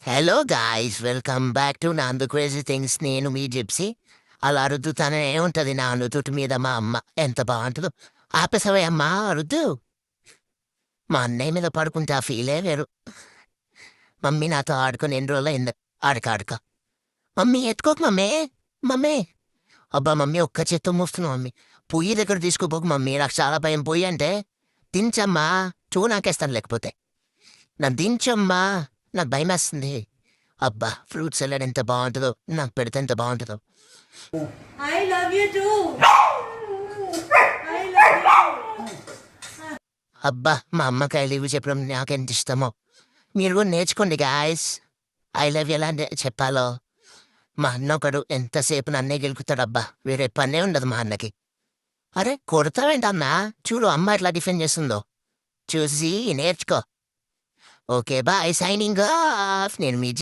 Hello guys welcome back to Nandu crazy things. నేను మీ gypsy. అలా రుద్దుతానే ఉంటది నా నుదుటి మీద మా అమ్మ. ఎంత బాగుంటుందో. ఆపేసవే అమ్మా రుద్దు. మా అన్నయ్య మీద పడుకుంటే ఆ ఫీలే వేరు. మమ్మీ నాతో ఆడుకొని ఎన్ని రోజులు అయింది. ఆడక మమ్మీ ఎత్తుకోకు మమ్మీ. మమ్మీ అబ్బా మమ్మీ ఒక్క చేత్తో మూస్తున్నావు మమ్మీ. పొయ్యి దగ్గర తీసుకుపోకు మమ్మీ. నాకు చాలా భయం పొయ్యి అంటే. దించమ్మా. నాకేస్తాను లేకపోతే. నన్ను దించమ్మా. నాకు భయమేస్తుంది. అబ్బా ఫ్రూట్ సలాడ్ ఎంత బాగుంటుందో. నాకు పెడితే ఎంత బాగుంటుందో. I love you too. I love you. అబ్బా మా అమ్మకి ఐ లవ్ యూ చెప్పడం నాకెంత ఇష్టమో. మీరు కూడా నేర్చుకోండి గాయస్. ఐ లవ్ యూ ఎలా చెప్పాలో. మా అన్న ఒకడు ఎంతసేపు నన్నే గెలుకుతాడబ్బా. వేరే పనే ఉండదు మా అన్నకి. అరే కొడతావేంటన్నా. చూడు అమ్మ ఎట్లా డిఫెండ్ చేస్తుందో. చూసి నేర్చుకో. Okay bye signing off. నేను మీ